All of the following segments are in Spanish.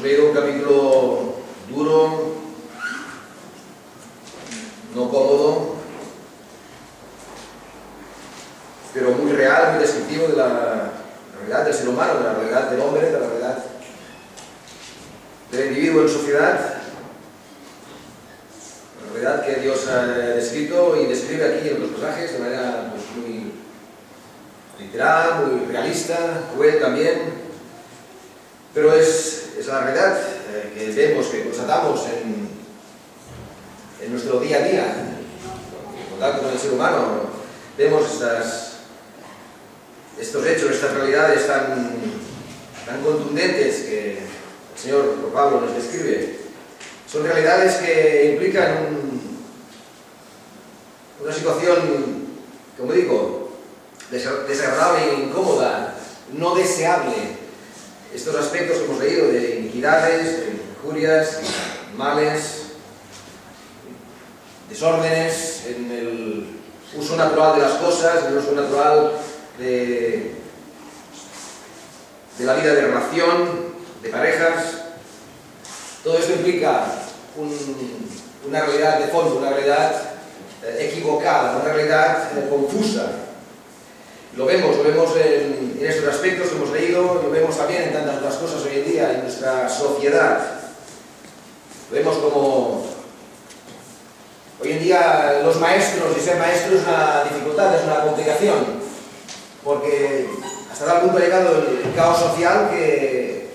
leído un capítulo duro, no cómodo, pero muy real, muy descriptivo de la realidad del ser humano, de la realidad del hombre, de la realidad del individuo en sociedad, la realidad que Dios ha descrito y describe aquí en los personajes de manera pues, muy literal, muy realista, cruel también, pero es la realidad que vemos, que constatamos en nuestro día a día, en contacto con el ser humano. Vemos estos hechos, estas realidades tan contundentes que el Señor Pablo nos describe. Son realidades que implican una situación, como digo, desagradable e incómoda, no deseable. Estos aspectos que hemos leído de iniquidades, de injurias, males, desórdenes en el uso natural de las cosas, en el uso natural de la vida de relación, de parejas. Todo esto implica una realidad de fondo, una realidad equivocada, una realidad confusa. Lo vemos en estos aspectos que hemos leído, lo vemos también en tantas otras cosas hoy en día en nuestra sociedad. Lo vemos como hoy en día los maestros, y ser maestro es una dificultad, es una complicación, porque hasta tal punto ha llegado el caos social que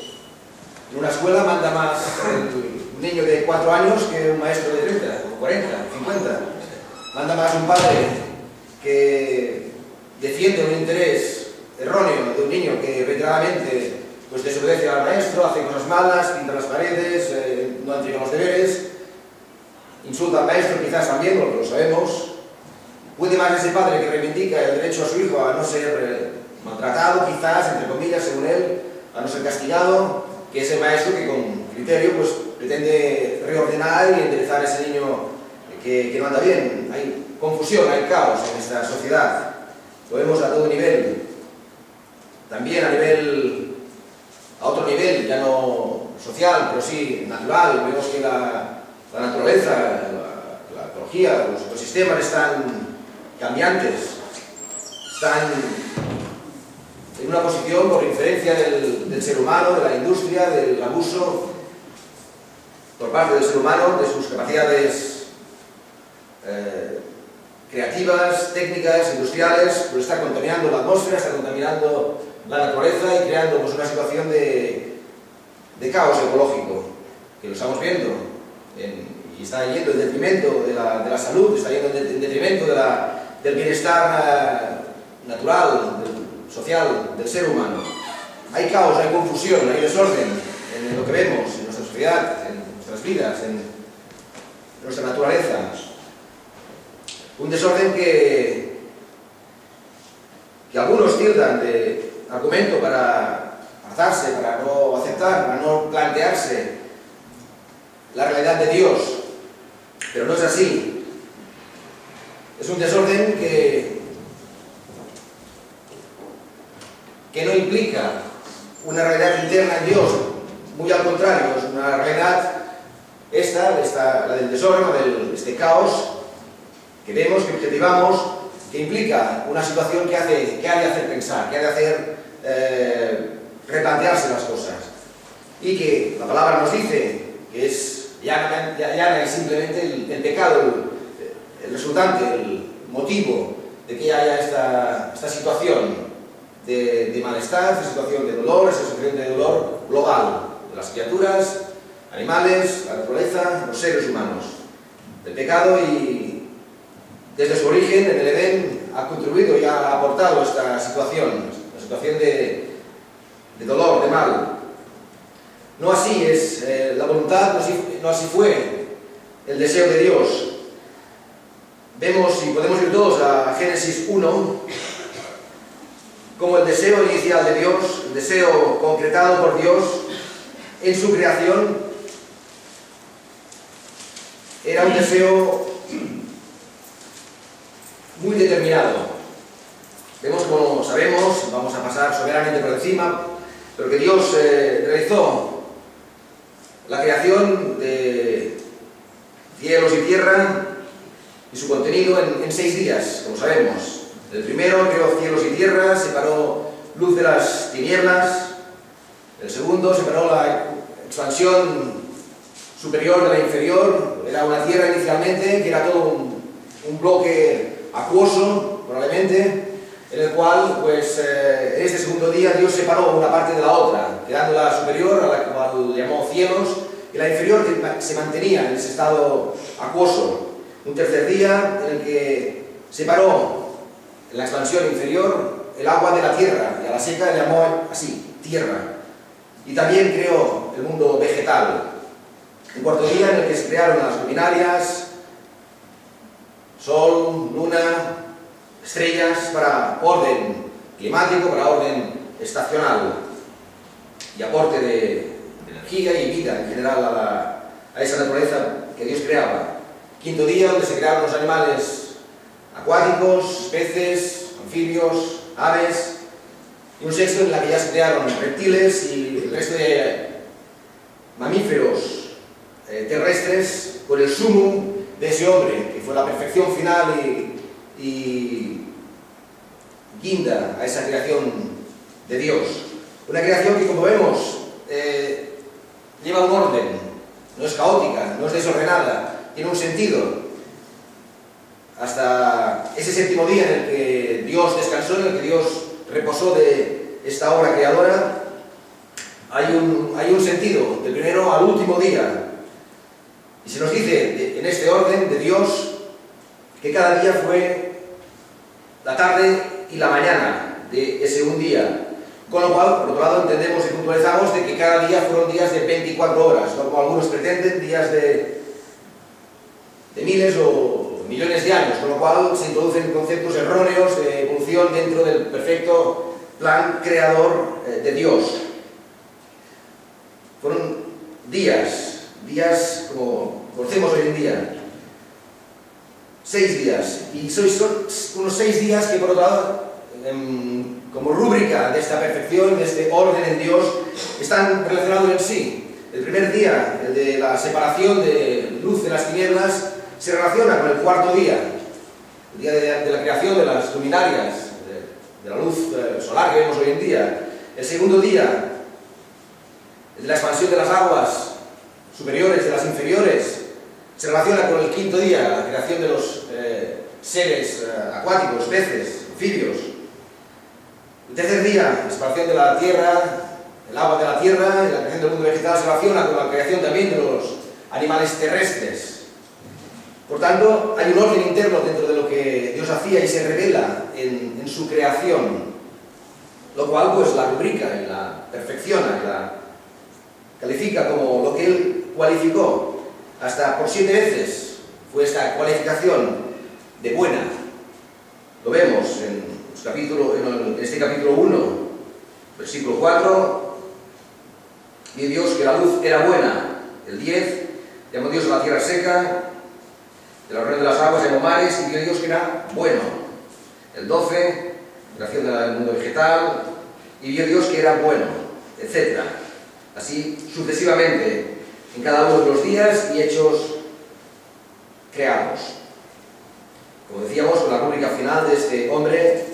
en una escuela manda más un niño de 4 años que un maestro de 30, o 40, 50. Manda más un padre que defiende un interés erróneo de un niño que reiteradamente pues, desobedece al maestro, hace cosas malas, pinta las paredes, no entrega los deberes, insulta al maestro quizás también, porque lo sabemos. Puede más ese padre que reivindica el derecho a su hijo a no ser maltratado, quizás, entre comillas, según él, a no ser castigado, que ese maestro que con criterio pues, pretende reordenar y enderezar a ese niño que no anda bien. Hay confusión, hay caos en esta sociedad. Lo vemos a todo nivel. También a otro nivel, ya no social, pero sí natural. Vemos que la naturaleza, la ecología, los ecosistemas están cambiantes, están en una posición por inferencia del ser humano, de la industria, del abuso por parte del ser humano, de sus capacidades creativas, técnicas, industriales, pues está contaminando la atmósfera, está contaminando la naturaleza y creando pues, una situación de caos ecológico, que lo estamos viendo, y está yendo en detrimento de la salud, está yendo en detrimento del bienestar natural, social, del ser humano. Hay caos, hay confusión, hay desorden en lo que vemos, en nuestra sociedad, en nuestras vidas, en nuestra naturaleza. Un desorden que algunos tildan de argumento para apartarse, para no aceptar, para no plantearse la realidad de Dios, pero no es así. Es un desorden que no implica una realidad interna en Dios, muy al contrario, es una realidad la del desorden, este caos que vemos, que objetivamos, que implica una situación que ha de hacer pensar, que ha de hacer replantearse las cosas, y que la palabra nos dice que es ya es simplemente el pecado, el resultante, el motivo de que haya esta situación de malestar, esta situación de dolor, esta situación de dolor global de las criaturas, animales, la naturaleza, los seres humanos. El pecado y desde su origen en el Edén ha contribuido y ha aportado esta situación, la situación de dolor, de mal. No así es la voluntad, no así fue el deseo de Dios. Vemos, y podemos ir todos a Génesis 1, como el deseo inicial de Dios, el deseo concretado por Dios en su creación, era un deseo muy determinado. Vemos, como sabemos, vamos a pasar soberanamente por encima, pero que Dios realizó la creación de cielos y tierra y su contenido en 6 días, como sabemos. El primero creó cielos y tierra, separó luz de las tinieblas. El segundo separó la expansión superior de la inferior. Era una tierra inicialmente que era todo un bloque acuoso, probablemente, en el cual, pues, en este segundo día Dios separó una parte de la otra, quedando la superior, a la cual llamó cielos, y la inferior que se mantenía en ese estado acuoso. Un tercer día en el que separó en la expansión inferior el agua de la tierra, y a la seca le llamó así, tierra. Y también creó el mundo vegetal. Un cuarto día en el que se crearon las luminarias, sol, luna, estrellas, para orden climático, para orden estacional y aporte de energía y vida en general a esa naturaleza que Dios creaba. Quinto día donde se crearon los animales acuáticos, peces, anfibios, aves, y un sexto en la que ya se crearon reptiles y el resto de mamíferos terrestres, con el sumum de ese hombre, que fue la perfección final y guinda a esa creación de Dios. Una creación que, como vemos, lleva un orden, no es caótica, no es desordenada, tiene un sentido. Hasta ese séptimo día en el que Dios descansó, en el que Dios reposó de esta obra creadora, hay un sentido, del primero al último día. Y se nos dice en este orden de Dios que cada día fue la tarde y la mañana de ese un día. Con lo cual, por otro lado, entendemos y puntualizamos de que cada día fueron días de 24 horas, no como algunos pretenden, días de miles o millones de años, con lo cual se introducen conceptos erróneos de evolución dentro del perfecto plan creador de Dios. Fueron días como conocemos hoy en día, 6 días, y son unos 6 días que, por otro lado, como rúbrica de esta perfección, de este orden en Dios, están relacionados en sí. El primer día, el de la separación de luz de las tinieblas, se relaciona con el cuarto día, el día de la creación de las luminarias, de la luz solar que vemos hoy en día. El segundo día, el de la expansión de las aguas superiores de las inferiores, se relaciona con el quinto día, la creación de los seres acuáticos, peces, anfibios. El tercer día, la expansión de la tierra, el agua de la tierra, y la creación del mundo vegetal se relaciona con la creación también de los animales terrestres. Por tanto, hay un orden interno dentro de lo que Dios hacía y se revela en su creación, lo cual pues la rubrica y la perfecciona, y la califica como lo que Él cualificó. Hasta por 7 veces fue esta cualificación de buena. Lo vemos en este capítulo 1, versículo 4. Vio Dios que la luz era buena. El 10, llamó Dios a la tierra seca, de la reunión de las aguas llamó mares, y vio Dios que era bueno. El 12, creación del mundo vegetal, y vio Dios que era bueno, etc. Así sucesivamente en cada uno de los días y hechos creados. Como decíamos, con la rúbrica final de este hombre,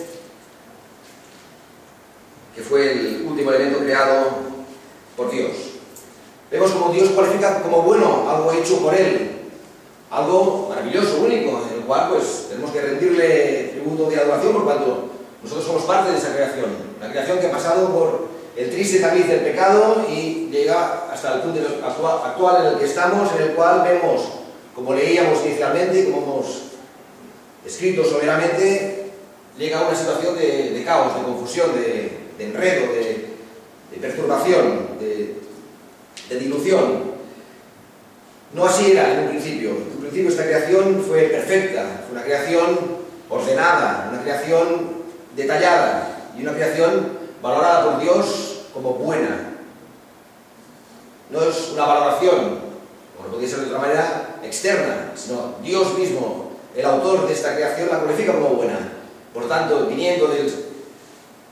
que fue el último elemento creado por Dios. Vemos como Dios cualifica como bueno algo hecho por Él, algo maravilloso, único, en el cual pues tenemos que rendirle tributo de adoración por cuanto nosotros somos parte de esa creación. Una creación que ha pasado por el triste tamiz del pecado y llega hasta el punto actual en el que estamos, en el cual vemos, como leíamos inicialmente y como hemos escrito someramente, llega a una situación de caos, de confusión, de enredo, de perturbación, de dilución. No así era en un principio. En un principio esta creación fue perfecta, fue una creación ordenada, una creación detallada y una creación valorada por Dios como buena. No es una valoración, como no podía ser de otra manera, externa, sino Dios mismo, el autor de esta creación, la cualifica como buena. Por tanto, viniendo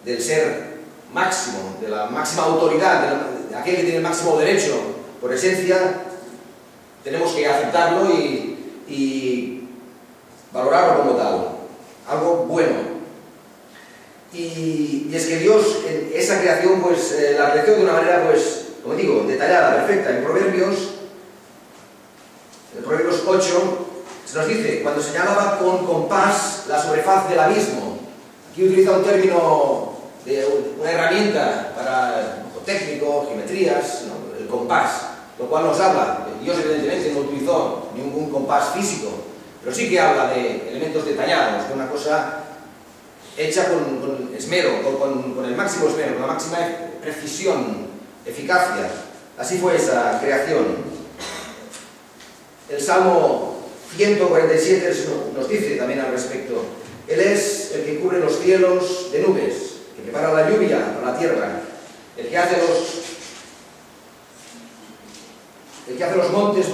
del ser máximo, de la máxima autoridad, de aquel que tiene el máximo derecho por esencia, tenemos que aceptarlo y valorarlo como tal, algo bueno. Y es que Dios, en esa creación, pues la creación de una manera, pues, como digo, detallada, perfecta. En Proverbios 8, se nos dice, cuando señalaba con compás la sobrefaz del abismo. Aquí utiliza un término de una herramienta para técnico, geometrías, ¿no? El compás, lo cual nos habla. Dios evidentemente no utilizó ningún compás físico, pero sí que habla de elementos detallados, de una cosa hecha con esmero, con el máximo esmero, con la máxima precisión, eficacia. Así fue esa creación. El Salmo 147 nos dice también al respecto: Él es el que cubre los cielos de nubes, que prepara la lluvia para la tierra, el que hace los montes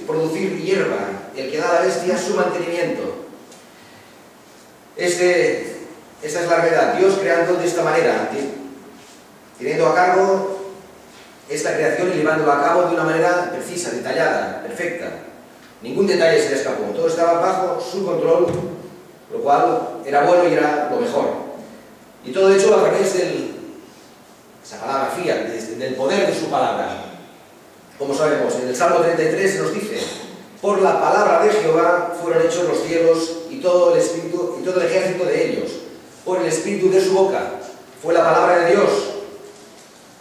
producir hierba, el que da a la bestia su mantenimiento. Esta es la realidad, Dios creando de esta manera, teniendo a cargo esta creación y llevándola a cabo de una manera precisa, detallada, perfecta. Ningún detalle se le escapó, todo estaba bajo su control, lo cual era bueno y era lo mejor. Y todo hecho a través esa palabra fiat, del poder de su palabra. Como sabemos, en el Salmo 33 se nos dice: por la palabra de Jehová fueron hechos los cielos y todo el espíritu y todo el ejército de ellos. Por el espíritu de su boca. Fue la palabra de Dios,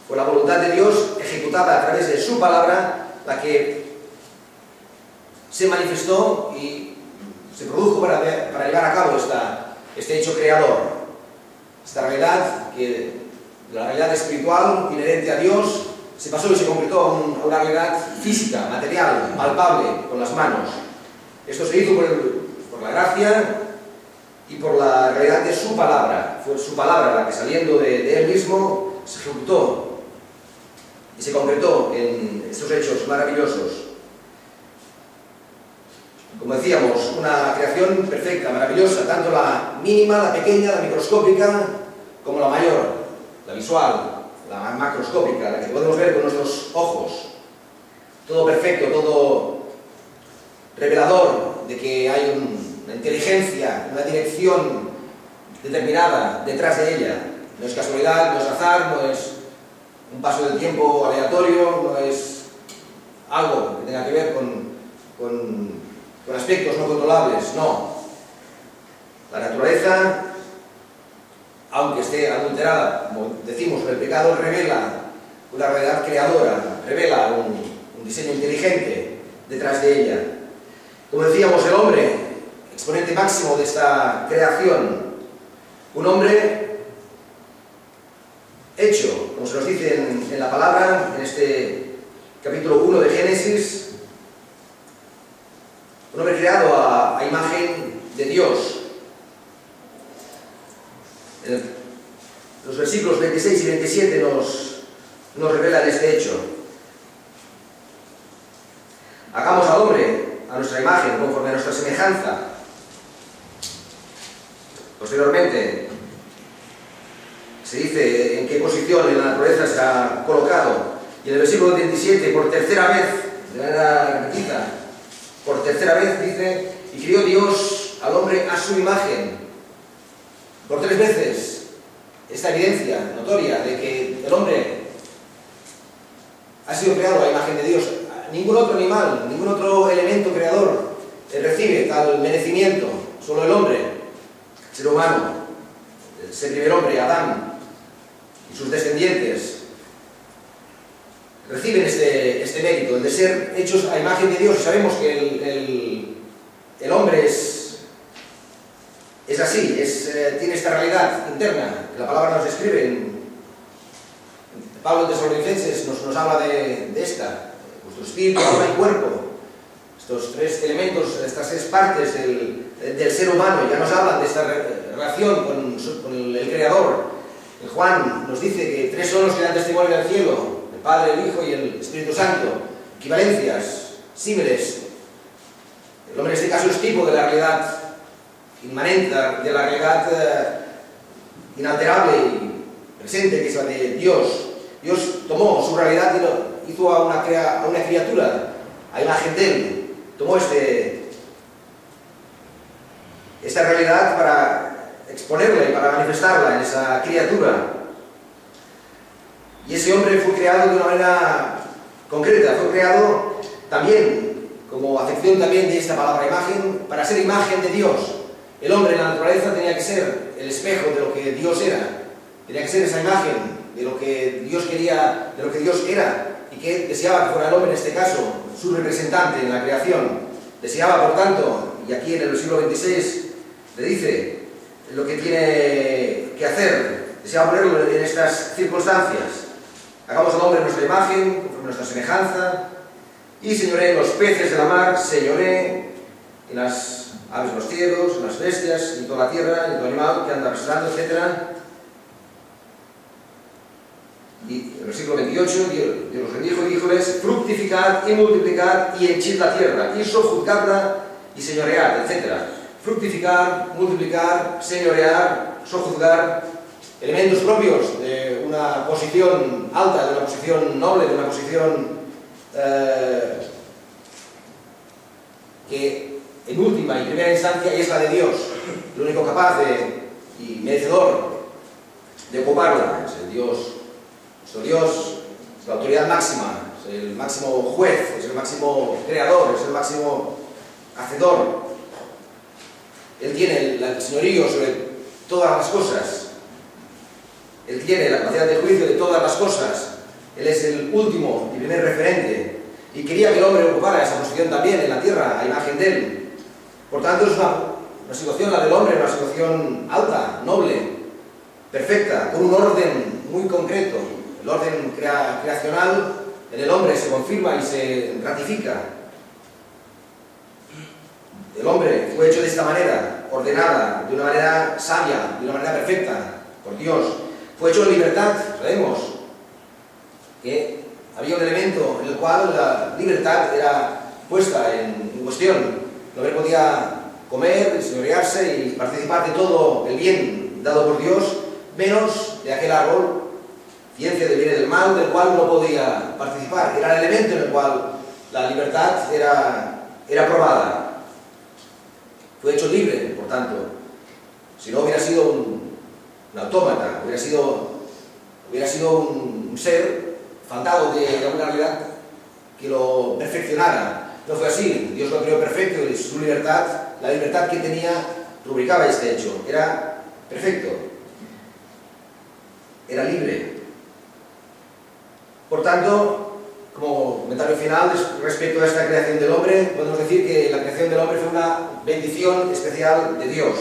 fue la voluntad de Dios ejecutada a través de su palabra la que se manifestó y se produjo para llevar a cabo este hecho creador. Esta realidad, la realidad espiritual inherente a Dios, se pasó y se concretó a una realidad física, material, palpable, con las manos. Esto se hizo por la gracia y por la realidad de su palabra. Fue su palabra la que, saliendo de él mismo, se ejecutó y se concretó en estos hechos maravillosos. Como decíamos, una creación perfecta, maravillosa, tanto la mínima, la pequeña, la microscópica, como la mayor, la visual, la macroscópica, la que podemos ver con nuestros ojos. Todo perfecto, todo revelador de que hay una inteligencia, una dirección determinada detrás de ella. No es casualidad, no es azar, no es un paso del tiempo aleatorio, no es algo que tenga que ver con aspectos no controlables, no. La naturaleza, aunque esté adulterada, como decimos, el pecado, revela una realidad creadora, revela un diseño inteligente detrás de ella. Como decíamos, el hombre, exponente máximo de esta creación, un hombre hecho, como se nos dice en la palabra, en este capítulo 1 de Génesis, un hombre creado a imagen de Dios. Los versículos 26 y 27 nos revelan este hecho. Hagamos al hombre a nuestra imagen, conforme a nuestra semejanza. Posteriormente se dice en qué posición en la naturaleza se ha colocado. Y en el versículo 27, por tercera vez, de manera repetida, por tercera vez dice: y crió Dios al hombre a su imagen. Por 3 veces esta evidencia notoria de que el hombre ha sido creado a imagen de Dios. Ningún otro animal, ningún otro elemento creador recibe tal merecimiento. Solo el hombre, el ser humano, el primer hombre, Adán, y sus descendientes reciben este mérito, el de ser hechos a imagen de Dios. Y sabemos que el hombre es así, tiene esta realidad interna, que la palabra nos describe. Pablo en Tesalonicenses nos habla de esta: vuestro espíritu, alma y cuerpo. Estos 3 elementos, estas 3 partes del ser humano ya nos hablan de esta relación con el Creador. En Juan nos dice que 3 son los que dan testimonio del cielo: el Padre, el Hijo y el Espíritu Santo. Equivalencias, símiles. El hombre en este caso es tipo de la realidad inmanente, de la realidad inalterable y presente, que es la de Dios. Dios tomó su realidad hizo a una criatura a imagen de Él, tomó esta realidad para exponerla y para manifestarla en esa criatura. Y ese hombre fue creado de una manera concreta, fue creado también, como acepción también de esta palabra imagen, para ser imagen de Dios. El hombre en la naturaleza tenía que ser el espejo de lo que Dios era, tenía que ser esa imagen de lo que Dios quería, de lo que Dios era, y que deseaba que fuera el hombre en este caso, su representante en la creación. Deseaba, por tanto, y aquí en el versículo 26 le dice lo que tiene que hacer, deseaba ponerlo en estas circunstancias. Hagamos al hombre nuestra imagen, conforme nuestra semejanza, y señoree en los peces de la mar, señoree en las aves de los cielos, en las bestias, en toda la tierra, en todo animal que anda arrastrando, etc. Y en el versículo 28, Dios los bendijo y díjoles: fructificad y multiplicad y henchid la tierra, y sojuzgadla y señoread, etc. Fructificar, multiplicar, señorear, sojuzgar, elementos propios de una posición alta, de una posición noble, de una posición que en última y primera instancia es la de Dios, el único capaz y merecedor de ocuparla. Es el Dios, nuestro Dios, es la autoridad máxima, es el máximo juez, es el máximo creador, es el máximo hacedor. Él tiene el señorío sobre todas las cosas. Él tiene la capacidad de juicio de todas las cosas. Él es el último y primer referente. Y quería que el hombre ocupara esa posición también en la tierra, a imagen de Él. Por tanto, es una situación, la del hombre, una situación alta, noble, perfecta, con un orden muy concreto. El orden creacional en el hombre se confirma y se ratifica. El hombre fue hecho de esta manera, ordenada, de una manera sabia, de una manera perfecta, por Dios. Fue hecho en libertad, sabemos que había un elemento en el cual la libertad era puesta en cuestión. El hombre podía comer, señorearse y participar de todo el bien dado por Dios, menos de aquel árbol, ciencia del bien y del mal, del cual no podía participar. Era el elemento en el cual la libertad era probada. Fue hecho libre, por tanto. Si no, hubiera sido un autómata, hubiera sido un ser faltado de alguna realidad que lo perfeccionara. No fue así. Dios lo creó perfecto y su libertad, la libertad que tenía, rubricaba este hecho. Era perfecto. Era libre. Por tanto, como comentario final respecto a esta creación del hombre, podemos decir que la creación del hombre fue una bendición especial de Dios,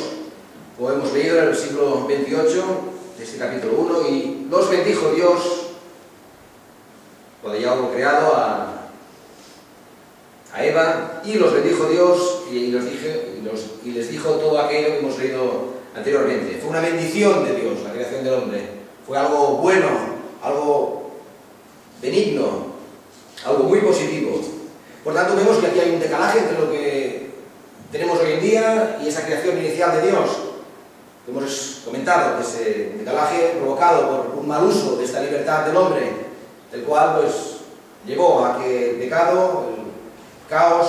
como hemos leído en el versículo 28 de este capítulo 1, y los bendijo Dios cuando ya hubo creado a Eva, y los bendijo Dios y les dijo todo aquello que hemos leído anteriormente. Fue una bendición de Dios la creación del hombre, fue algo bueno, algo benigno, algo muy positivo. Por tanto, vemos que aquí hay un decalaje entre lo que tenemos hoy en día y esa creación inicial de Dios. Hemos comentado que ese decalaje provocado por un mal uso de esta libertad del hombre, el cual pues llevó a que el pecado, el caos,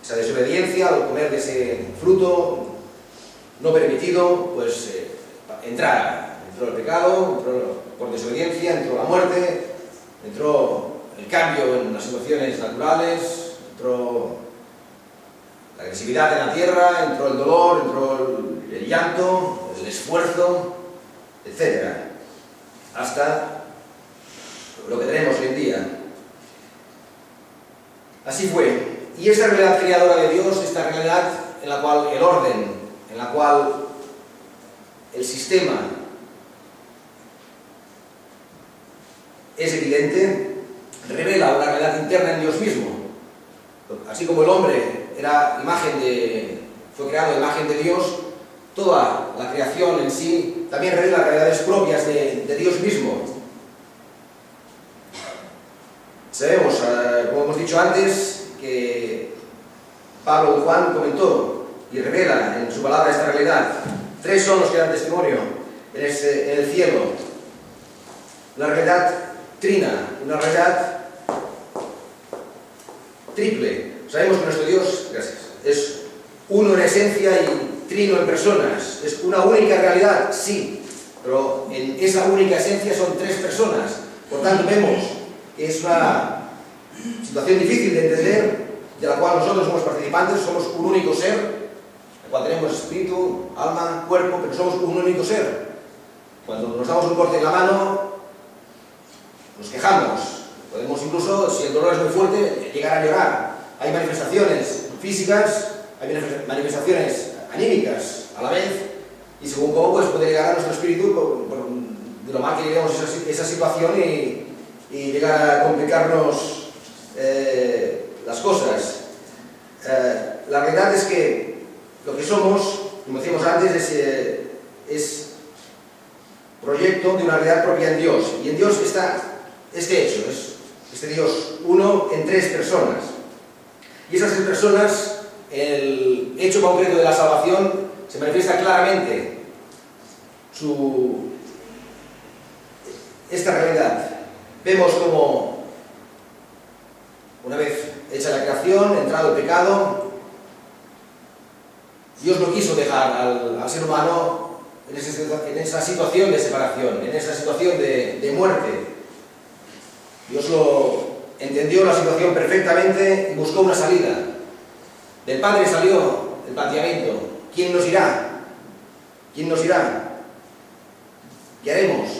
esa desobediencia al comer de ese fruto no permitido, pues entró el pecado, entró por desobediencia, entró la muerte, entró el cambio en las situaciones naturales, entró la agresividad en la tierra, entró el dolor, entró el llanto, el esfuerzo, etc. Hasta lo que tenemos hoy en día. Así fue. Y esta realidad creadora de Dios, esta realidad en la cual el orden, en la cual el sistema es evidente, revela una realidad interna en Dios mismo. Así como el hombre fue creado a imagen de Dios, toda la creación en sí también revela realidades propias de Dios mismo. Sabemos, como hemos dicho antes, que Pablo y Juan comentó y revela en su palabra esta realidad. Tres son los que dan testimonio en el cielo. La realidad trina, una realidad triple. Sabemos que nuestro Dios, gracias, es uno en esencia y trino en personas. Es una única realidad, sí, pero en esa única esencia son tres personas. Por tanto, vemos que es una situación difícil de entender, de la cual nosotros somos participantes, somos un único ser, el cual tenemos espíritu, alma, cuerpo, pero somos un único ser. Cuando nos damos un corte en la mano, nos quejamos. Podemos incluso, si el dolor es muy fuerte, llegar a llorar. Hay manifestaciones físicas, hay manifestaciones anímicas a la vez, y según cómo pues, puede llegar a nuestro espíritu de lo mal que lleguemos esa situación y llegar a complicarnos las cosas. La realidad es que lo que somos, como decíamos antes, es proyecto de una realidad propia en Dios. Y en Dios está este hecho, es este Dios uno en tres personas. Y esas tres personas, el hecho concreto de la salvación, se manifiesta claramente esta realidad. Vemos como, una vez hecha la creación, entrado el pecado, Dios no quiso dejar al ser humano en esa situación de separación, en esa situación de muerte. Dios entendió la situación perfectamente y buscó una salida. Del Padre salió el planteamiento: ¿quién nos irá? ¿Quién nos irá? ¿Qué haremos?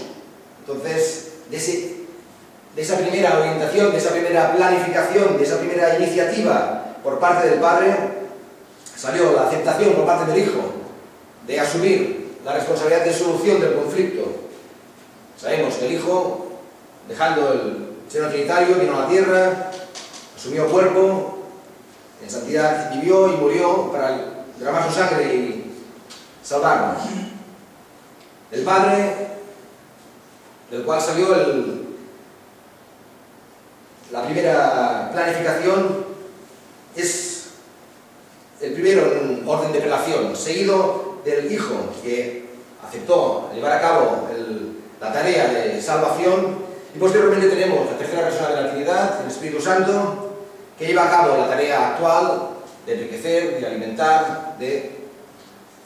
Entonces, de esa primera orientación, de esa primera planificación, de esa primera iniciativa por parte del Padre, salió la aceptación por parte del Hijo de asumir la responsabilidad de solución del conflicto. Sabemos que el Hijo, dejando el seno trinitario, vino a la tierra, asumió cuerpo, en santidad vivió y murió para derramar su sangre y salvarnos. El Padre, del cual salió la primera planificación, es el primero en orden de prelación, seguido del Hijo, que aceptó llevar a cabo la tarea de salvación, y posteriormente tenemos la tercera persona de la Trinidad, el Espíritu Santo, que lleva a cabo la tarea actual de enriquecer, de alimentar, de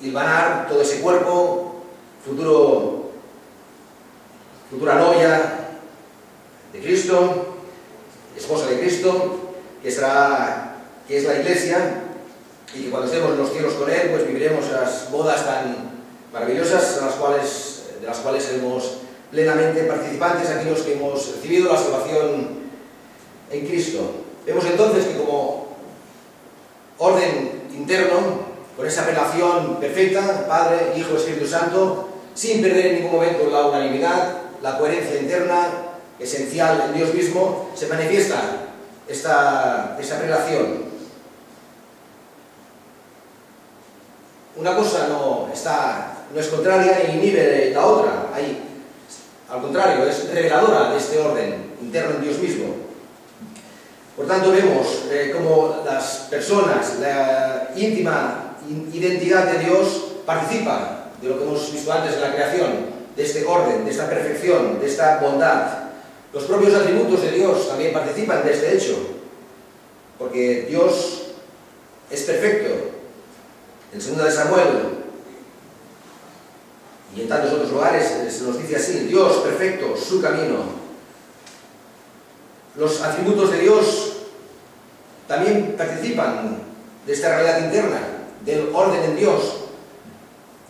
hilvanar todo ese cuerpo, futura novia de Cristo, esposa de Cristo, que es la Iglesia, y que cuando estemos en los cielos con Él, pues viviremos las bodas tan maravillosas de las cuales seremos plenamente participantes aquellos que hemos recibido la salvación en Cristo. Vemos entonces que como orden interno, con esa relación perfecta, Padre, Hijo, Espíritu Santo, sin perder en ningún momento la unanimidad, la coherencia interna, esencial en Dios mismo, se manifiesta esta relación. Una cosa no es contraria ni inhibe la otra, al contrario, es reveladora de este orden interno en Dios mismo. Por tanto, vemos cómo las personas, la íntima identidad de Dios, participan de lo que hemos visto antes en la creación, de este orden, de esta perfección, de esta bondad. Los propios atributos de Dios también participan de este hecho, porque Dios es perfecto. En 2 de Samuel y en tantos otros lugares se nos dice así: Dios perfecto, su camino. Los atributos de Dios también participan de esta realidad interna, del orden en Dios.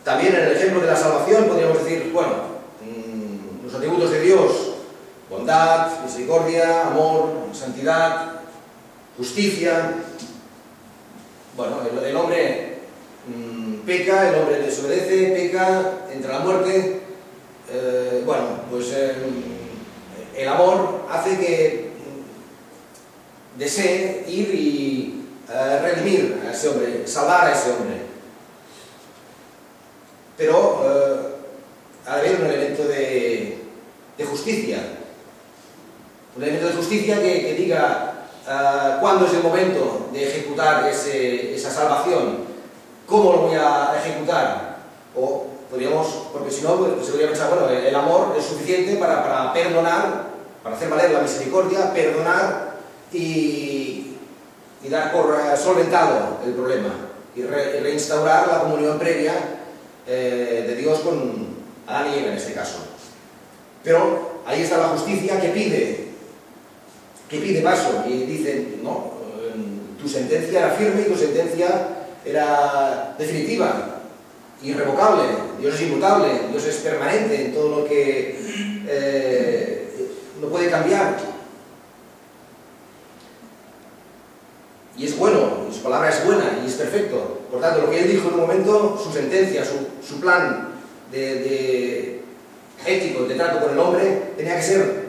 También en el ejemplo de la salvación podríamos decir, bueno, los atributos de Dios: bondad, misericordia, amor, santidad, justicia. Bueno, el hombre peca, el hombre desobedece, peca, entra a la muerte. El amor hace que desee ir y redimir a ese hombre, salvar a ese hombre. Pero ha de haber un elemento de justicia. Un elemento de justicia que diga cuándo es el momento de ejecutar esa salvación. ¿Cómo lo voy a ejecutar? O podríamos, porque si no, pues se podría pensar, bueno, el amor es suficiente para perdonar, para hacer valer la misericordia, perdonar y y dar por solventado el problema y reinstaurar la comunión previa de Dios con Adán y Eva en este caso. Pero ahí está la justicia que pide paso y dice, no, tu sentencia era firme y tu sentencia era definitiva, irrevocable. Dios es inmutable, Dios es permanente en todo lo que no puede cambiar. Y es bueno, y su palabra es buena y es perfecto. Por tanto, lo que él dijo en un momento, su sentencia, su plan de ético, de trato con el hombre, tenía que ser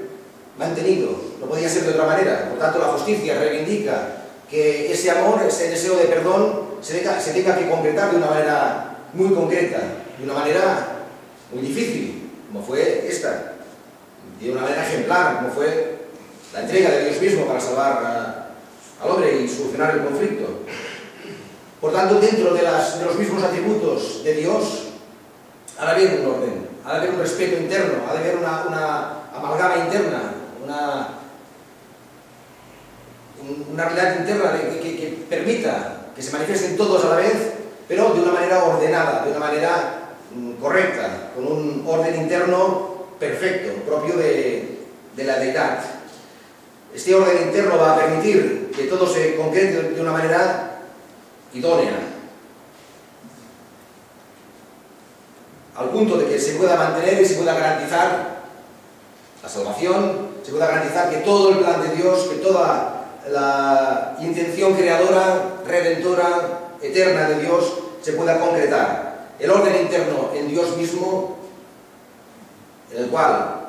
mantenido, no podía ser de otra manera. Por tanto, la justicia reivindica que ese amor, ese deseo de perdón, se tenga que concretar de una manera muy concreta, de una manera muy difícil, como fue esta, de una manera ejemplar, como fue la entrega de Dios mismo para salvar al hombre y solucionar el conflicto. Por tanto, dentro de los mismos atributos de Dios, ha de haber un orden, ha de haber un respeto interno, ha de haber una amalgama interna, una realidad interna que permita que se manifiesten todos a la vez, pero de una manera ordenada, de una manera correcta, con un orden interno perfecto, propio de la deidad. Este orden interno va a permitir que todo se concrete de una manera idónea, al punto de que se pueda mantener y se pueda garantizar la salvación, se pueda garantizar que todo el plan de Dios, que toda la intención creadora, redentora, eterna de Dios se pueda concretar. El orden interno en Dios mismo, en el cual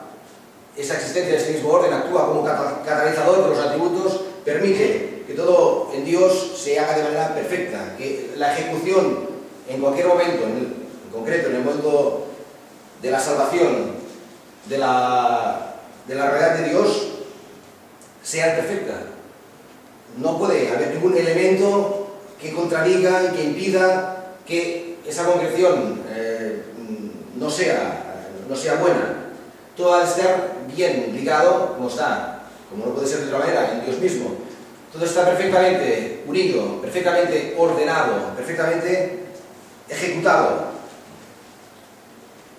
esa existencia de este mismo orden actúa como catalizador de los atributos, permite que todo en Dios se haga de manera perfecta, que la ejecución en cualquier momento, en concreto en el momento de la salvación, de la realidad de Dios, sea perfecta. No puede haber ningún elemento que contradiga y que impida que esa concreción no sea buena. Todo ha de estar bien ligado, como está, como no puede ser de otra manera, en Dios mismo. Todo está perfectamente unido, perfectamente ordenado, perfectamente ejecutado.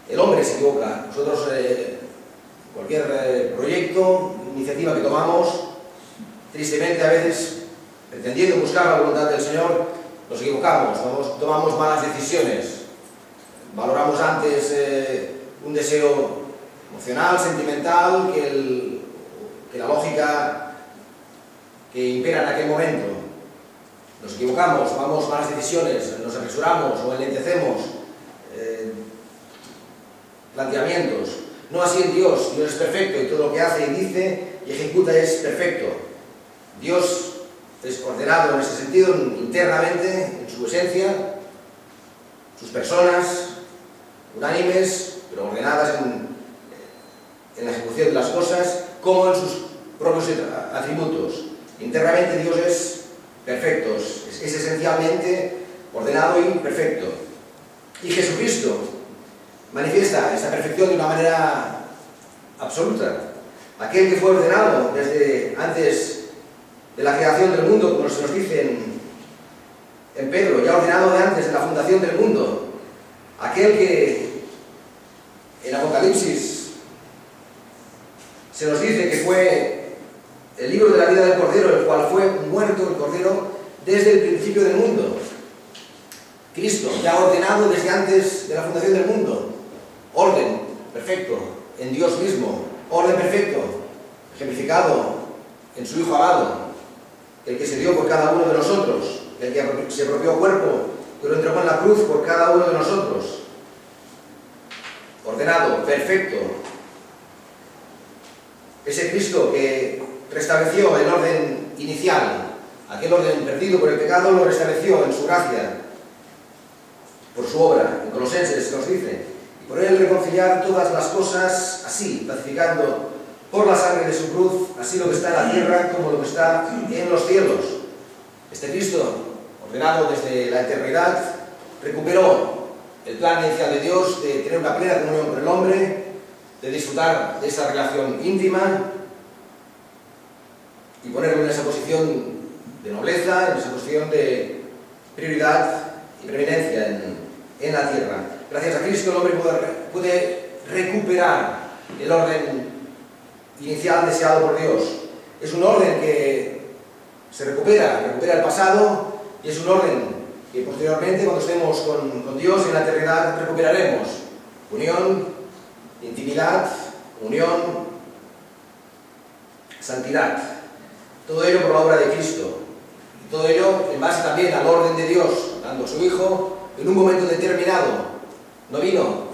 El hombre se equivoca. Nosotros, cualquier proyecto, iniciativa que tomamos, tristemente a veces, pretendiendo buscar la voluntad del Señor, nos equivocamos, tomamos malas decisiones, valoramos antes un deseo emocional, sentimental, que la lógica que impera en aquel momento. Nos equivocamos, tomamos malas decisiones, nos apresuramos o enlentecemos planteamientos. No así en Dios. Dios es perfecto y todo lo que hace y dice y ejecuta es perfecto. Dios es ordenado en ese sentido, internamente, en su esencia, sus personas, unánimes, pero ordenadas en la ejecución de las cosas, como en sus propios atributos. Internamente Dios es perfecto, es esencialmente ordenado y perfecto. Y Jesucristo manifiesta esta perfección de una manera absoluta. Aquel que fue ordenado desde antes de la creación del mundo, como se nos dice en Pedro, ya ordenado de antes de la fundación del mundo. Aquel que en Apocalipsis se nos dice que fue el libro de la vida del Cordero, el cual fue muerto el Cordero desde el principio del mundo. Cristo, ya ordenado desde antes de la fundación del mundo. Orden perfecto en Dios mismo, orden perfecto, ejemplificado en su Hijo amado, el que se dio por cada uno de nosotros, el que se apropió cuerpo, que lo entregó en la cruz por cada uno de nosotros. Ordenado, perfecto. Ese Cristo que restableció el orden inicial, aquel orden perdido por el pecado, lo restableció en su gracia, por su obra. En Colosenses nos dice: y por él reconciliar todas las cosas así, pacificando por la sangre de su cruz, así lo que está en la tierra como lo que está en los cielos. Este Cristo, ordenado desde la eternidad, recuperó el plan inicial de Dios de tener una plena comunión con el hombre, de disfrutar de esa relación íntima y ponerlo en esa posición de nobleza, en esa cuestión de prioridad y preeminencia en la tierra. Gracias a Cristo el hombre puede recuperar el orden inicial deseado por Dios. Es un orden que se recupera el pasado, y es un orden que posteriormente, cuando estemos con Dios en la eternidad, recuperaremos. Unión, intimidad, unión, santidad. Todo ello por la obra de Cristo. Y todo ello en base también al orden de Dios, dando a su Hijo en un momento determinado. No vino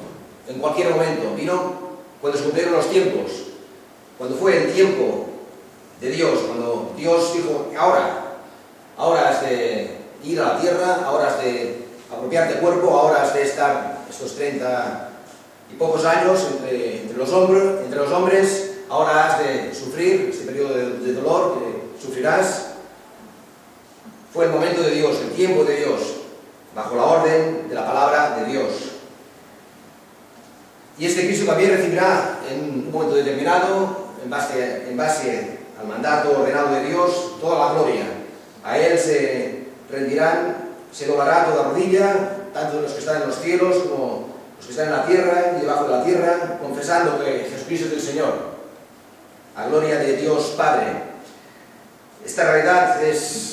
en cualquier momento, vino cuando se cumplieron los tiempos, cuando fue el tiempo de Dios, cuando Dios dijo: ahora has de ir a la tierra, ahora has de apropiarte cuerpo, ahora has de estar estos 30 y pocos años entre los hombres, ahora has de sufrir este periodo de dolor que sufrirás. Fue el momento de Dios, el tiempo de Dios, bajo la orden de la palabra de Dios. Y este Cristo también recibirá en un momento determinado, en base al mandato ordenado de Dios, toda la gloria. A Él se rendirán, se doblará toda rodilla, tanto los que están en los cielos como los que están en la tierra y debajo de la tierra, confesando que Jesucristo es el Señor, a gloria de Dios Padre. Esta realidad es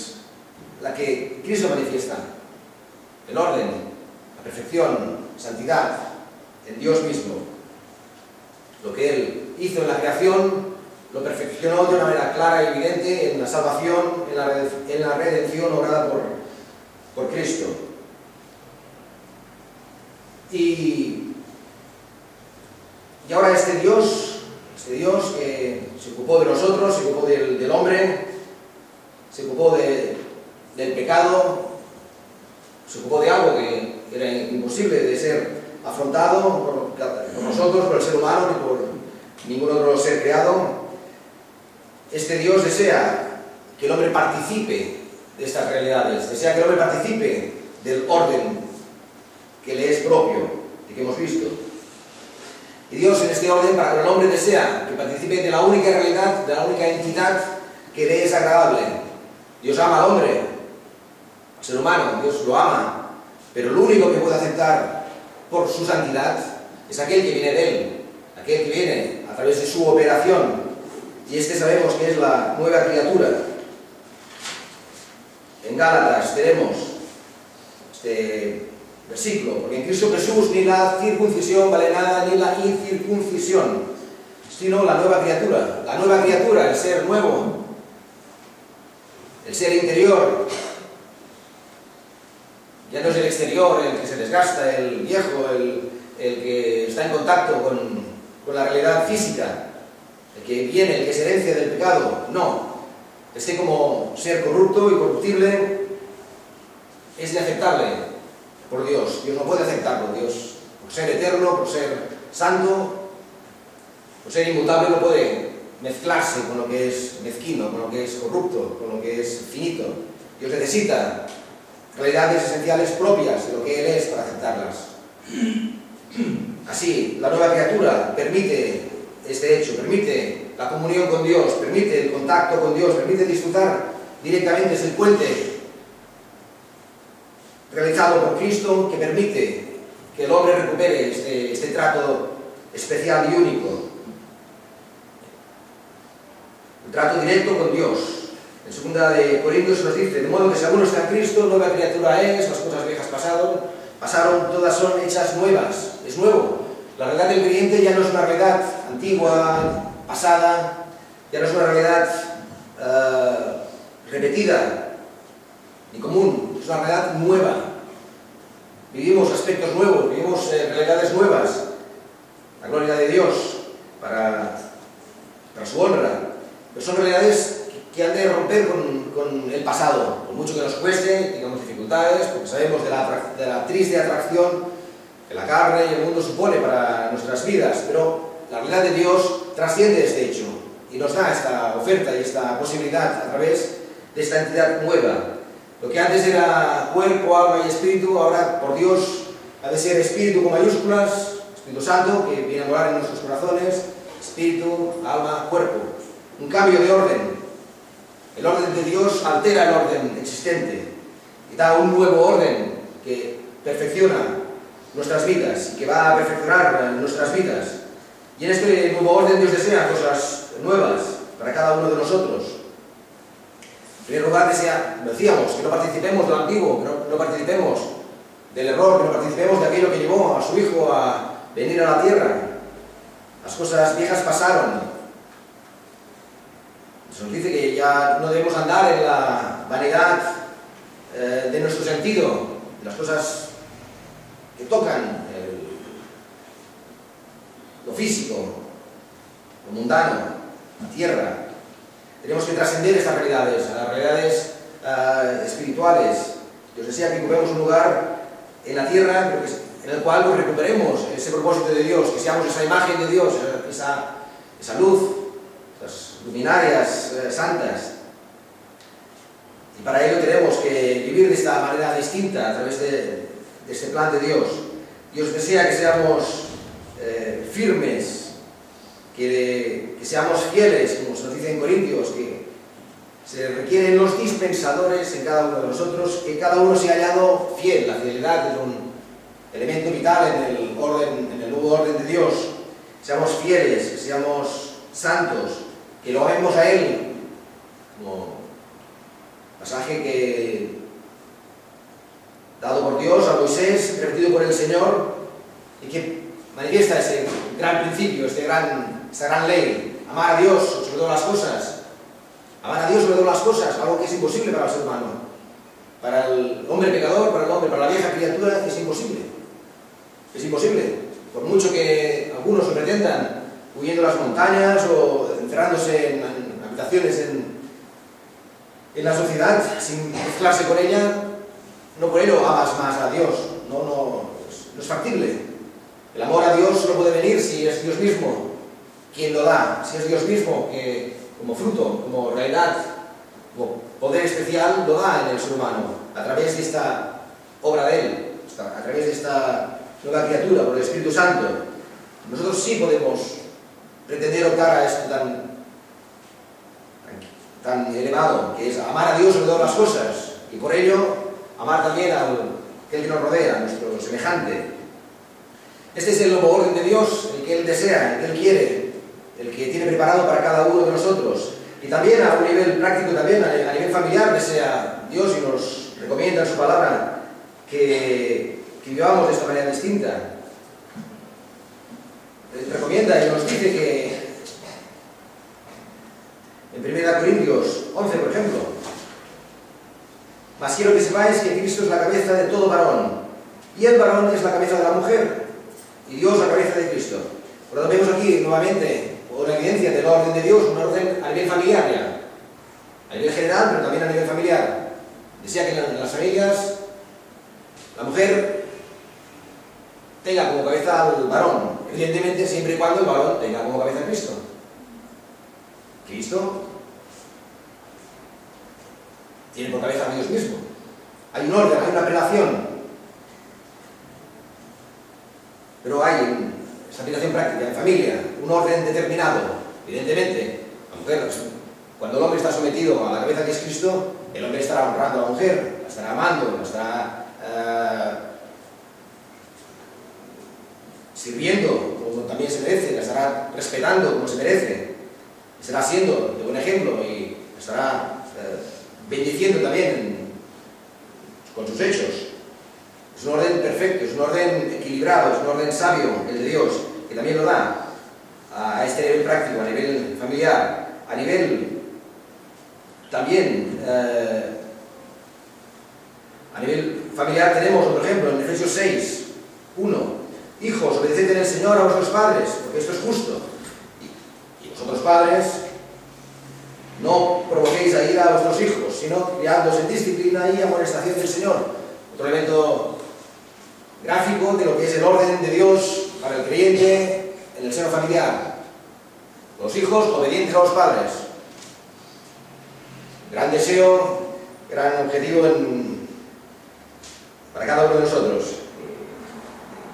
la que Cristo manifiesta: el orden, la perfección, santidad en Dios mismo. Lo que Él hizo en la creación lo perfeccionó de una manera clara y evidente en la salvación, en la redención obrada por Cristo. Y ahora este Dios que se ocupó de nosotros, se ocupó del hombre, se ocupó del pecado, se ocupó de algo que era imposible de ser afrontado por nosotros, por el ser humano, ni por ningún otro ser creado. Este Dios desea que el hombre participe de estas realidades, desea que el hombre participe del orden que le es propio y que hemos visto. Y Dios en este orden, para que el hombre desea que participe de la única realidad, de la única entidad que le es agradable. Dios ama al hombre, al ser humano, Dios lo ama, pero lo único que puede aceptar por su santidad es aquel que viene de Él, aquel que viene a través de su operación. Y este sabemos que es la nueva criatura. En Gálatas tenemos este versículo: porque en Cristo Jesús ni la circuncisión vale nada, ni la incircuncisión, sino la nueva criatura, el ser nuevo, el ser interior. Ya no es el exterior el que se desgasta, el viejo, el que está en contacto con la realidad física, el que viene, el que se herencia del pecado. No, este como ser corrupto y corruptible es inaceptable por Dios. Dios no puede aceptarlo. Dios, por ser eterno, por ser santo, por ser inmutable, no puede mezclarse con lo que es mezquino, con lo que es corrupto, con lo que es finito. Dios necesita realidades esenciales propias de lo que Él es para aceptarlas. Así, la nueva criatura permite este hecho, permite la comunión con Dios, permite el contacto con Dios, permite disfrutar directamente desde el puente realizado por Cristo, que permite que el hombre recupere este trato especial y único, el trato directo con Dios. En 2 de Corintios nos dice: de modo que si alguno está en Cristo, nueva criatura es, las cosas viejas pasaron, todas son hechas nuevas. Es nuevo. La realidad del creyente ya no es una realidad antigua, pasada, ya no es una realidad repetida ni común, es una realidad nueva. Vivimos aspectos nuevos, vivimos realidades nuevas. La gloria de Dios para su honra. Pero son realidades que han de romper con el pasado, por mucho que nos cueste, tengamos dificultades, porque sabemos de la triste atracción que la carne y el mundo supone para nuestras vidas, pero la realidad de Dios trasciende este hecho y nos da esta oferta y esta posibilidad a través de esta entidad nueva. Lo que antes era cuerpo, alma y espíritu, ahora por Dios ha de ser espíritu con mayúsculas, Espíritu Santo, que viene a morar en nuestros corazones, espíritu, alma, cuerpo. Un cambio de orden. El orden de Dios altera el orden existente y da un nuevo orden que perfecciona nuestras vidas y que va a perfeccionar nuestras vidas. Y en este nuevo orden Dios desea cosas nuevas para cada uno de nosotros. En primer lugar, decíamos que no participemos de lo antiguo, que no participemos del error, que no participemos de aquello que llevó a su Hijo a venir a la tierra. Las cosas viejas pasaron. Se nos dice que ya no debemos andar en la vanidad de nuestro sentido, de las cosas que tocan lo físico, lo mundano, la tierra. Tenemos que trascender estas realidades, a las realidades espirituales. Dios desea que ocupemos un lugar en la tierra en el cual recuperemos ese propósito de Dios, que seamos esa imagen de Dios, esa luz, esas luminarias santas. Y para ello tenemos que vivir de esta manera distinta, a través de este plan de Dios. Dios desea que seamos firmes, que seamos fieles, como se nos dice en Corintios, que se requieren los dispensadores en cada uno de nosotros, que cada uno sea hallado fiel. La fidelidad es un elemento vital en el nuevo orden de Dios. Seamos fieles, que seamos santos, que lo amemos a Él, como pasaje que dado por Dios a Moisés, repetido por el Señor, y que manifiesta ese gran principio, esta gran ley: amar a Dios sobre todas las cosas. Amar a Dios sobre todas las cosas, algo que es imposible para el ser humano. Para el hombre pecador, para la vieja criatura, es imposible. Es imposible. Por mucho que algunos lo pretendan, huyendo a las montañas o encerrándose en habitaciones en la sociedad, sin mezclarse con ella, no por ello amas más a Dios. No es factible. El amor a Dios solo puede venir si es Dios mismo quien lo da, si es Dios mismo que, como fruto, como realidad, como poder especial, lo da en el ser humano, a través de esta obra de Él, a través de esta nueva criatura, por el Espíritu Santo. Nosotros sí podemos pretender optar a esto tan elevado, que es amar a Dios sobre todas las cosas, y por ello amar también a aquel que nos rodea, a nuestro semejante. Este es el nuevo orden de Dios, el que Él desea, el que Él quiere, el que tiene preparado para cada uno de nosotros. Y también a un nivel práctico, también a nivel familiar, desea Dios y nos recomienda en su palabra que vivamos de esta manera distinta. Él recomienda y nos dice que en 1 Corintios 11, por ejemplo: mas quiero que sepáis que Cristo es la cabeza de todo varón, y el varón es la cabeza de la mujer, y Dios la cabeza de Cristo. Por lo tanto, vemos aquí nuevamente una evidencia del orden de Dios, un orden a nivel familiar ya, a nivel general, pero también a nivel familiar. Decía que en las familias la mujer tenga como cabeza al varón, evidentemente siempre y cuando el varón tenga como cabeza a Cristo. Cristo tiene por cabeza a Dios mismo. Hay un orden, hay una relación, pero hay esa aplicación práctica en familia, un orden determinado. Evidentemente, la mujer, cuando el hombre está sometido a la cabeza que es Cristo, el hombre estará honrando a la mujer, la estará amando, la estará sirviendo como también se merece, la estará respetando como se merece, estará siendo de buen ejemplo y la estará bendiciendo también con sus hechos. Es un orden perfecto, es un orden equilibrado, es un orden sabio, el de Dios, que también lo da a este nivel práctico, a nivel familiar, a nivel también a nivel familiar. Tenemos otro ejemplo en Efesios 6, 1: hijos, obedeced en el Señor a vuestros padres, porque esto es justo. Y vosotros, padres, no provoquéis a ira a vuestros hijos, sino criadlos en disciplina y amonestación del Señor. Otro elemento gráfico de lo que es el orden de Dios para el creyente en el seno familiar. Los hijos obedientes a los padres. Gran deseo, gran objetivo para cada uno de nosotros.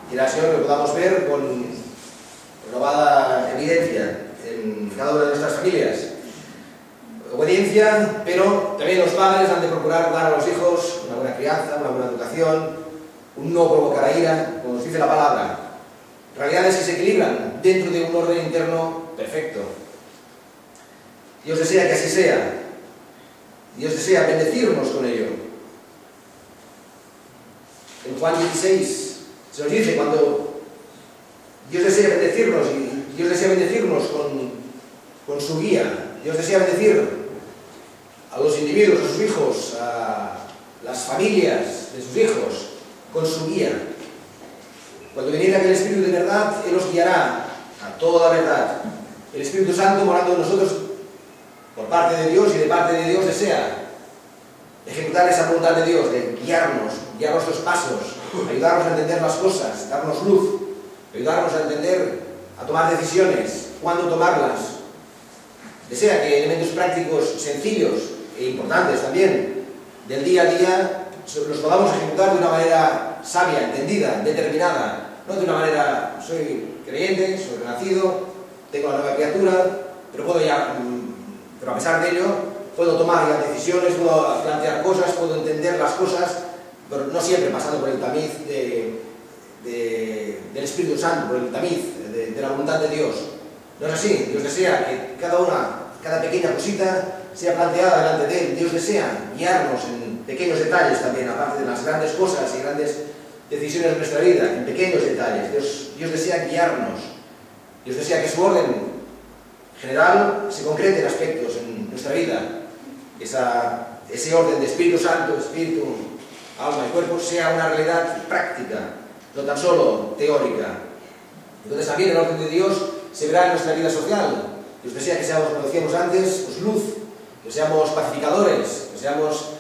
Quiera el Señor que podamos ver con renovada evidencia en cada una de nuestras familias. obediencia, pero también los padres han de procurar dar a los hijos una buena crianza, una buena educación, un no provocar a ira, como nos dice la palabra. Realidades que se equilibran dentro de un orden interno perfecto. Dios desea que así sea. Dios desea bendecirnos con ello. En Juan 16 se nos dice cuando Dios desea bendecirnos, y Dios desea bendecirnos con su guía. Dios desea bendecir a los individuos, a sus hijos, a las familias de sus hijos, con su guía. Cuando viniera aquel Espíritu de verdad, Él os guiará a toda la verdad. El Espíritu Santo morando en nosotros por parte de Dios y de parte de Dios desea ejecutar esa voluntad de Dios, de guiar nuestros pasos, ayudarnos a entender las cosas, darnos luz, ayudarnos a entender, a tomar decisiones, cuándo tomarlas. Desea que elementos prácticos sencillos e importantes también del día a día los podamos ejecutar de una manera sabia, entendida, determinada, no de una manera, soy creyente, soy renacido, tengo la nueva criatura, pero a pesar de ello, puedo tomar ya decisiones, puedo plantear cosas, puedo entender las cosas, pero no siempre pasando por el tamiz del Espíritu Santo, por el tamiz de la voluntad de Dios. No es así. Dios desea que cada pequeña cosita sea planteada delante de Él. Dios desea guiarnos en pequeños detalles también, aparte de las grandes cosas y grandes decisiones de nuestra vida, en pequeños detalles. Dios desea guiarnos. Dios desea que su orden general se concrete en aspectos en nuestra vida. Ese orden de Espíritu Santo, Espíritu, alma y cuerpo sea una realidad práctica, no tan solo teórica. Entonces también el orden de Dios se verá en nuestra vida social. Dios desea que seamos, como decíamos antes, pues luz, que seamos pacificadores, que seamos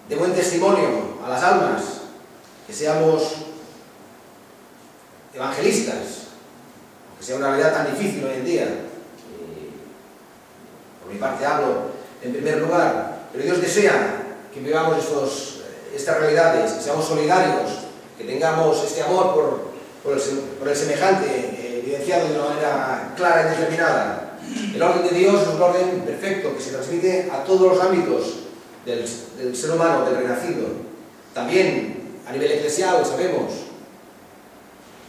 de buen testimonio a las almas, que seamos evangelistas, que sea una realidad tan difícil hoy en día. Por mi parte hablo en primer lugar, pero Dios desea que vivamos estas realidades, que seamos solidarios, que tengamos este amor por el semejante, evidenciado de una manera clara y determinada. El orden de Dios es un orden perfecto que se transmite a todos los ámbitos del ser humano, del renacido. También a nivel eclesial, lo sabemos.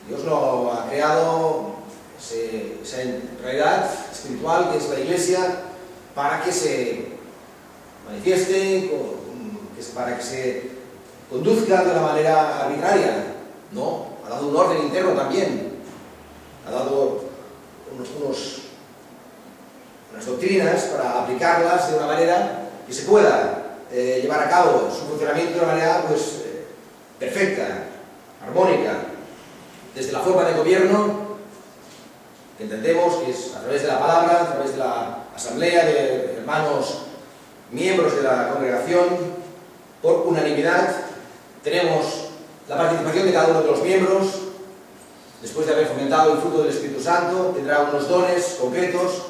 Dios lo ha creado, esa realidad espiritual que es la Iglesia, para que se manifieste, para que se conduzca de una manera arbitraria. No, ha dado un orden interno también. Ha dado unas doctrinas para aplicarlas de una manera que se pueda llevar a cabo su funcionamiento de una manera perfecta, armónica, desde la forma de gobierno que entendemos que es a través de la palabra, a través de la asamblea de hermanos miembros de la congregación, por unanimidad. Tenemos la participación de cada uno de los miembros. Después de haber fomentado el fruto del Espíritu Santo, tendrá unos dones concretos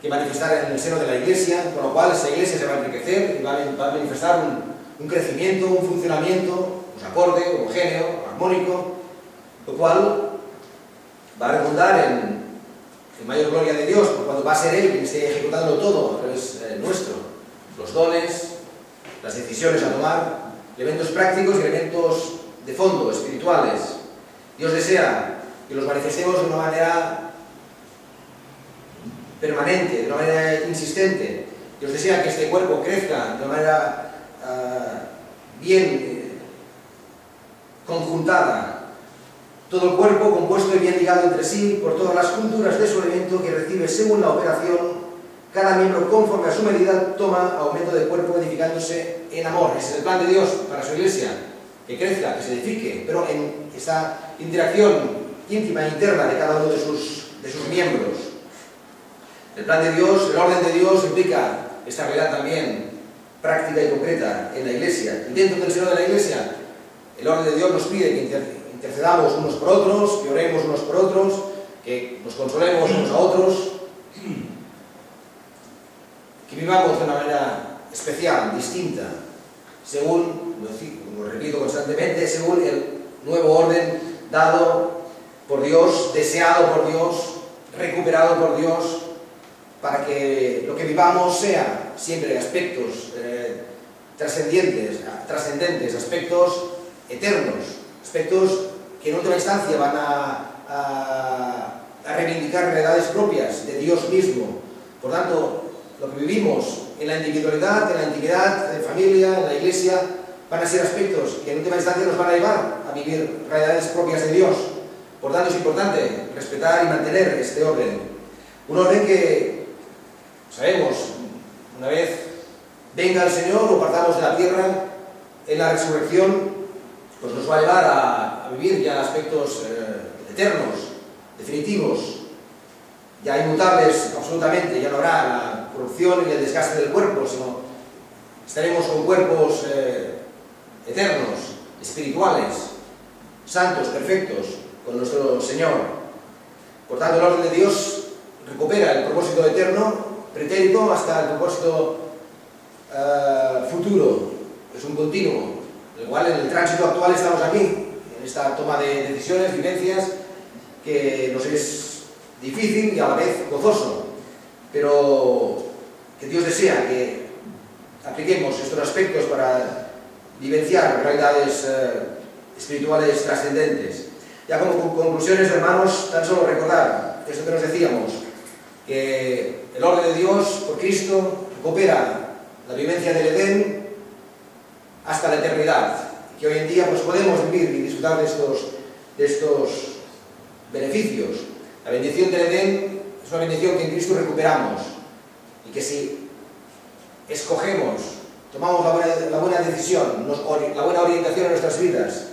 que manifestar en el seno de la Iglesia, con lo cual esa Iglesia se va a enriquecer y va a manifestar un crecimiento, un funcionamiento acorde, homogéneo, armónico, lo cual va a redundar en mayor gloria de Dios, cuando va a ser Él quien esté ejecutando todo a través nuestro, los dones, las decisiones a tomar, elementos prácticos y elementos de fondo, espirituales. Dios desea que los manifestemos de una manera permanente, de una manera insistente. Dios desea que este cuerpo crezca de una manera bien conjuntada. Todo el cuerpo compuesto y bien ligado entre sí por todas las junturas de su elemento que recibe según la operación. Cada miembro conforme a su medida toma aumento del cuerpo edificándose en amor. Ese es el plan de Dios para su Iglesia, que crezca, que se edifique, pero en esta interacción íntima e interna de cada uno de sus miembros. El plan de Dios, el orden de Dios implica esta realidad también práctica y concreta en la Iglesia. Y dentro del seno de la Iglesia, el orden de Dios nos pide que intercedamos unos por otros, que oremos unos por otros, que nos consolemos unos a otros, que vivamos de una manera especial, distinta, según, como repito constantemente, según el nuevo orden dado por Dios, deseado por Dios, recuperado por Dios, para que lo que vivamos sea siempre aspectos trascendentes, aspectos eternos, aspectos que en última instancia van a reivindicar realidades propias de Dios mismo. Por tanto, lo que vivimos en la individualidad, en la intimidad, en familia, en la iglesia, van a ser aspectos que en última instancia nos van a llevar a vivir realidades propias de Dios. Por tanto, es importante respetar y mantener este orden. Un orden que, sabemos, una vez venga el Señor o partamos de la tierra en la resurrección, pues nos va a llevar a vivir ya aspectos eternos, definitivos, ya inmutables absolutamente. Ya no habrá la corrupción ni el desgaste del cuerpo, sino estaremos con cuerpos eternos, espirituales, santos, perfectos, con nuestro Señor. Por tanto, el orden de Dios recupera el propósito eterno, pretérito, hasta el propósito futuro. Es un continuo, igual en el tránsito actual estamos aquí, en esta toma de decisiones, vivencias, que nos es difícil y a la vez gozoso, pero que Dios desea que apliquemos estos aspectos para vivenciar realidades espirituales trascendentes. Ya como conclusiones, hermanos, tan solo recordar eso que nos decíamos, que el orden de Dios por Cristo recupera la vivencia del Edén hasta la eternidad, que hoy en día pues podemos vivir y disfrutar de estos beneficios. La bendición del Edén es una bendición que en Cristo recuperamos, y que si escogemos, tomamos la buena decisión, la buena orientación en nuestras vidas,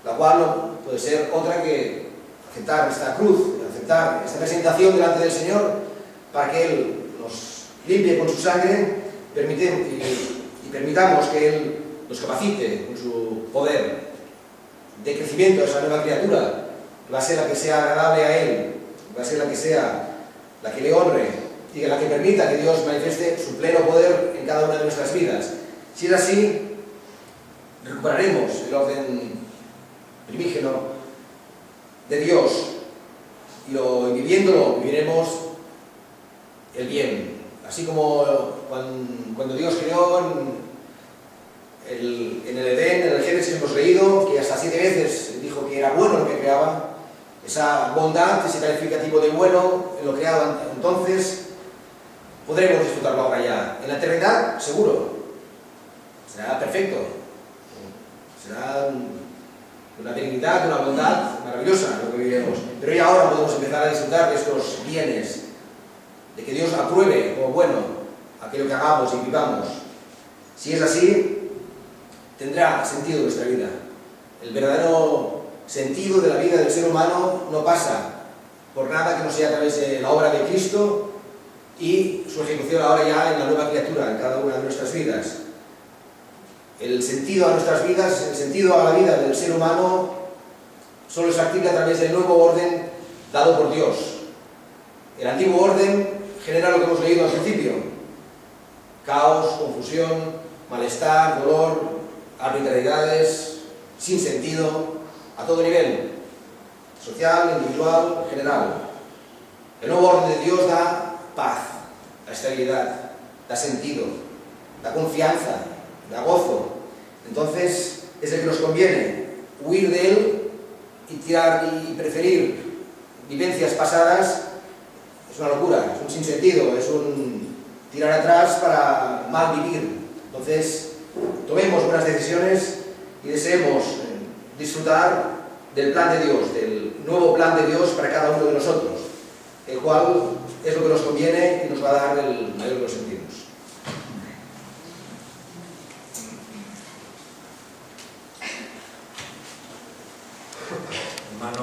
la cual no puede ser otra que aceptar esta cruz, aceptar esta presentación delante del Señor, para que Él nos limpie con su sangre y permitamos que Él nos capacite con su poder de crecimiento a esa nueva criatura, que va a ser la que sea agradable a Él, va a ser la que sea la que le honre y la que permita que Dios manifieste su pleno poder en cada una de nuestras vidas. Si es así, recuperaremos el orden primígeno de Dios y viviéndolo viviremos el bien. Así como cuando Dios creó en el Edén, en el Génesis hemos leído que hasta 7 veces dijo que era bueno lo que creaba, esa bondad, ese calificativo de bueno en lo creado entonces, podremos disfrutarlo ahora ya. En la eternidad, seguro, será perfecto, será una dignidad, una bondad maravillosa lo que viviremos. Pero ya ahora podemos empezar a disfrutar de estos bienes, de que Dios apruebe como bueno aquello que hagamos y vivamos. Si es así, tendrá sentido nuestra vida. El verdadero sentido de la vida del ser humano no pasa por nada que no sea a través de la obra de Cristo y su ejecución ahora ya en la nueva criatura, en cada una de nuestras vidas. El sentido a nuestras vidas, el sentido a la vida del ser humano, solo se activa a través del nuevo orden dado por Dios. El antiguo orden genera lo que hemos leído al principio: caos, confusión, malestar, dolor, arbitrariedades, sin sentido, a todo nivel, social, individual, general. El nuevo orden de Dios da paz, da estabilidad, da sentido, da confianza, da gozo. Entonces es el que nos conviene huir de él y preferir vivencias pasadas. Es una locura, es un sinsentido, es un tirar atrás para mal vivir. Entonces tomemos buenas decisiones y deseemos disfrutar del plan de Dios, del nuevo plan de Dios para cada uno de nosotros, el cual es lo que nos conviene y nos va a dar el mayor de los sentidos.